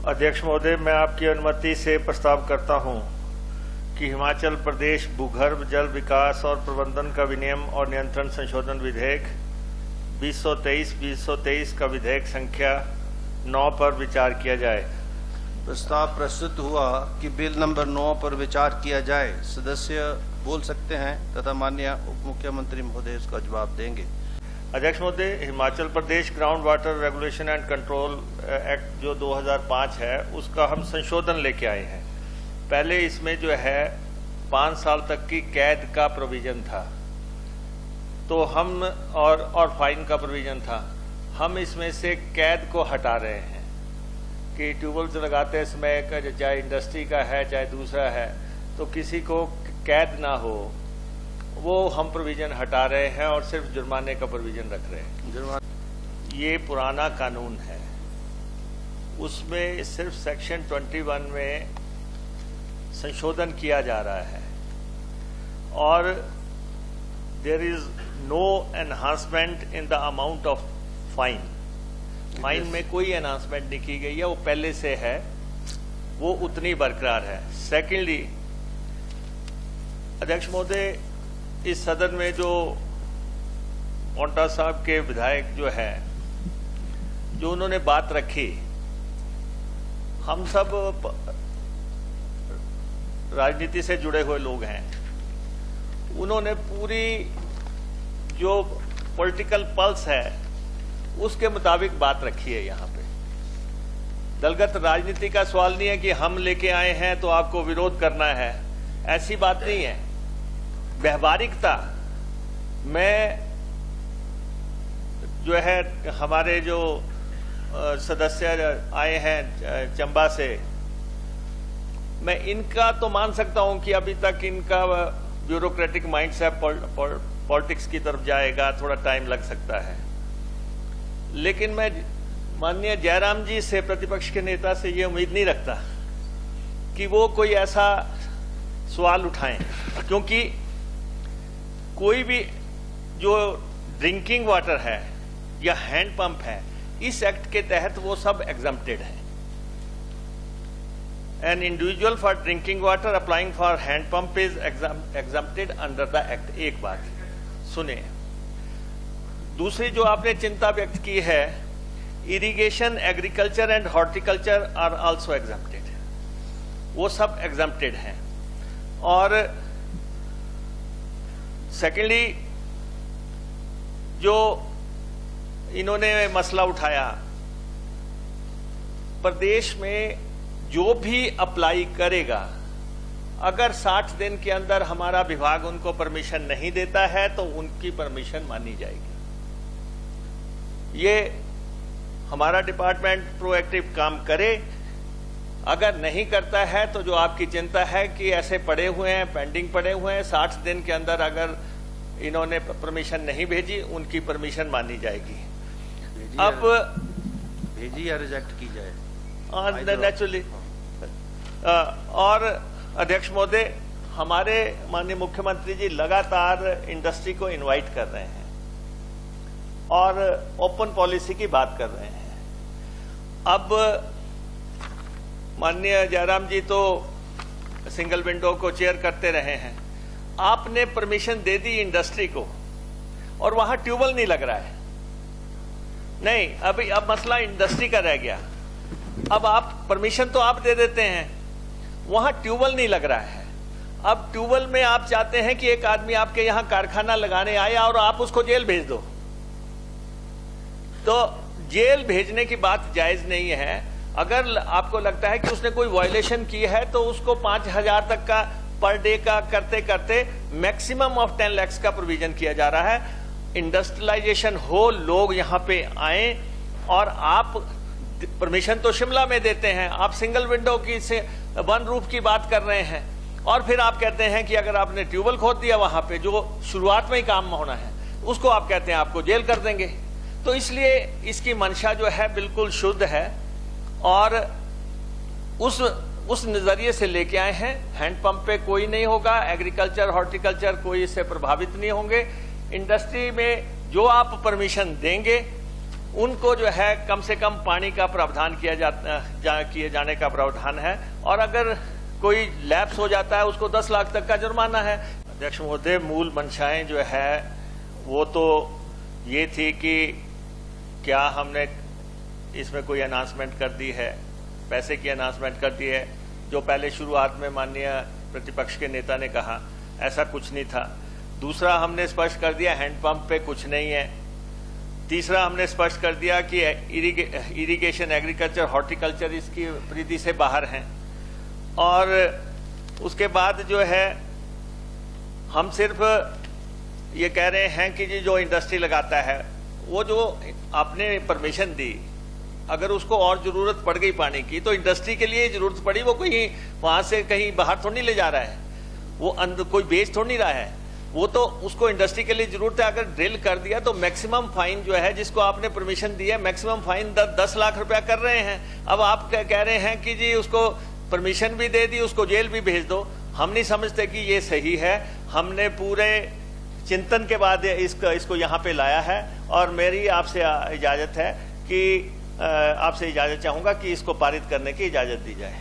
अध्यक्ष महोदय, मैं आपकी अनुमति से प्रस्ताव करता हूं कि हिमाचल प्रदेश भूगर्भ जल विकास और प्रबंधन का विनियम और नियंत्रण संशोधन विधेयक 2023 का विधेयक संख्या 9 पर विचार किया जाए। प्रस्ताव प्रस्तुत हुआ कि बिल नंबर 9 पर विचार किया जाए। सदस्य बोल सकते हैं तथा माननीय उप मुख्यमंत्री महोदय इसका जवाब देंगे। अध्यक्ष महोदय, Himachal Pradesh ground water regulation and control act जो 2005 है उसका हम संशोधन लेके आए हैं। पहले इसमें जो है 5 साल तक की कैद का प्रोविजन था, तो हम और फाइन का प्रोविजन था। हम इसमें से कैद को हटा रहे हैं कि ट्यूबवेल्स लगाते समय चाहे इंडस्ट्री का है चाहे दूसरा है तो किसी को कैद ना हो, वो हम प्रोविजन हटा रहे हैं और सिर्फ जुर्माने का प्रोविजन रख रहे हैं। ये पुराना कानून है, उसमें सिर्फ सेक्शन 21 में संशोधन किया जा रहा है और there is no enhancement in the amount of fine. Fine में कोई एनहांसमेंट नहीं की गई है, वो पहले से है, वो उतनी बरकरार है। सेकेंडली, अध्यक्ष महोदय, इस सदन में जो पोंटा साहब के विधायक जो है, जो उन्होंने बात रखी, हम सब राजनीति से जुड़े हुए लोग हैं। उन्होंने पूरी जो पॉलिटिकल पल्स है उसके मुताबिक बात रखी है। यहाँ पे दलगत राजनीति का सवाल नहीं है कि हम लेके आए हैं तो आपको विरोध करना है, ऐसी बात नहीं है। व्यवहारिकता में जो है, हमारे जो सदस्य आए हैं चंबा से, मैं इनका तो मान सकता हूं कि अभी तक इनका ब्यूरोक्रेटिक माइंड से पॉलिटिक्स की तरफ जाएगा, थोड़ा टाइम लग सकता है। लेकिन मैं माननीय जयराम जी से, प्रतिपक्ष के नेता से, ये उम्मीद नहीं रखता कि वो कोई ऐसा सवाल उठाएं, क्योंकि कोई भी जो ड्रिंकिंग वाटर है या हैंड पंप है, इस एक्ट के तहत वो सब एग्जम्प्टेड है। An individual for drinking water applying for hand pump is exempted under the act. एक बात सुने। दूसरी जो आपने चिंता व्यक्त की है, irrigation, agriculture and horticulture are also exempted, वो सब एग्जम्प्टेड हैं। और सेकेंडली, जो इन्होंने मसला उठाया, प्रदेश में जो भी अप्लाई करेगा, अगर 60 दिन के अंदर हमारा विभाग उनको परमिशन नहीं देता है तो उनकी परमिशन मानी जाएगी। ये हमारा डिपार्टमेंट प्रोएक्टिव काम करे। अगर नहीं करता है तो जो आपकी चिंता है कि ऐसे पड़े हुए हैं, पेंडिंग पड़े हुए हैं, 60 दिन के अंदर अगर इन्होंने परमिशन नहीं भेजी, उनकी परमिशन मानी जाएगी। अब भेजी या रिजेक्ट की जाए नेचुरली। और अध्यक्ष महोदय, हमारे माननीय मुख्यमंत्री जी लगातार इंडस्ट्री को इनवाइट कर रहे हैं और ओपन पॉलिसी की बात कर रहे हैं। अब माननीय जयराम जी तो सिंगल विंडो को चेयर करते रहे हैं। आपने परमिशन दे दी इंडस्ट्री को और वहां ट्यूबवेल नहीं लग रहा है। नहीं, अभी अब मसला इंडस्ट्री का रह गया। अब आप परमिशन तो आप दे देते हैं, वहां ट्यूबवेल नहीं लग रहा है। अब ट्यूबवेल में आप चाहते हैं कि एक आदमी आपके यहां कारखाना लगाने आया और आप उसको जेल भेज दो, तो जेल भेजने की बात जायज नहीं है। अगर आपको लगता है कि उसने कोई वायलेशन की है तो उसको 5,000 तक का पर डे का करते करते मैक्सिमम ऑफ 10 लाख का प्रोविजन किया जा रहा है। इंडस्ट्रियलाइजेशन हो, लोग यहां पे आए, और आप परमिशन तो शिमला में देते हैं, आप सिंगल विंडो की से वन रूफ की बात कर रहे हैं, और फिर आप कहते हैं कि अगर आपने ट्यूबवेल खोद दिया वहां पे जो शुरुआत में ही काम होना है, उसको आप कहते हैं आपको जेल कर देंगे। तो इसलिए इसकी मंशा जो है बिल्कुल शुद्ध है और उस नजरिए से लेके आए हैं। हैंडपंप पे कोई नहीं होगा, एग्रीकल्चर, हॉर्टिकल्चर कोई इससे प्रभावित नहीं होंगे। इंडस्ट्री में जो आप परमिशन देंगे उनको जो है कम से कम पानी का प्रावधान किए जाने का प्रावधान है, और अगर कोई लैप्स हो जाता है उसको 10 लाख तक का जुर्माना है। अध्यक्ष महोदय, मूल मंशाएं जो है वो तो ये थी कि क्या हमने इसमें कोई अनाउंसमेंट कर दी है, पैसे की अनाउंसमेंट कर दी है, जो पहले शुरुआत में माननीय प्रतिपक्ष के नेता ने कहा, ऐसा कुछ नहीं था। दूसरा, हमने स्पष्ट कर दिया हैंडपंप पे कुछ नहीं है। तीसरा, हमने स्पष्ट कर दिया कि इरिगेशन, एग्रीकल्चर, हॉर्टिकल्चर इसकी परिधि से बाहर हैं। और उसके बाद जो है हम सिर्फ ये कह रहे हैं कि जो इंडस्ट्री लगाता है वो जो आपने परमिशन दी, अगर उसको और जरूरत पड़ गई पानी की तो इंडस्ट्री के लिए जरूरत पड़ी, वो कोई वहां से कहीं बाहर थोड़ी नहीं ले जा रहा है, वो अंदर कोई बेच थोड़ी नहीं रहा है, वो तो उसको इंडस्ट्री के लिए जरूरत है। अगर ड्रिल कर दिया तो मैक्सिमम फाइन जो है, जिसको आपने परमिशन दी है, मैक्सिमम फाइन 10 लाख रुपया कर रहे हैं। अब आप कह रहे हैं कि जी उसको परमिशन भी दे दी, उसको जेल भी भेज दो। हम नहीं समझते कि ये सही है। हमने पूरे चिंतन के बाद इसको यहाँ पे लाया है, और मेरी आपसे इजाजत है कि आपसे इजाजत चाहूंगा कि इसको पारित करने की इजाजत दी जाए।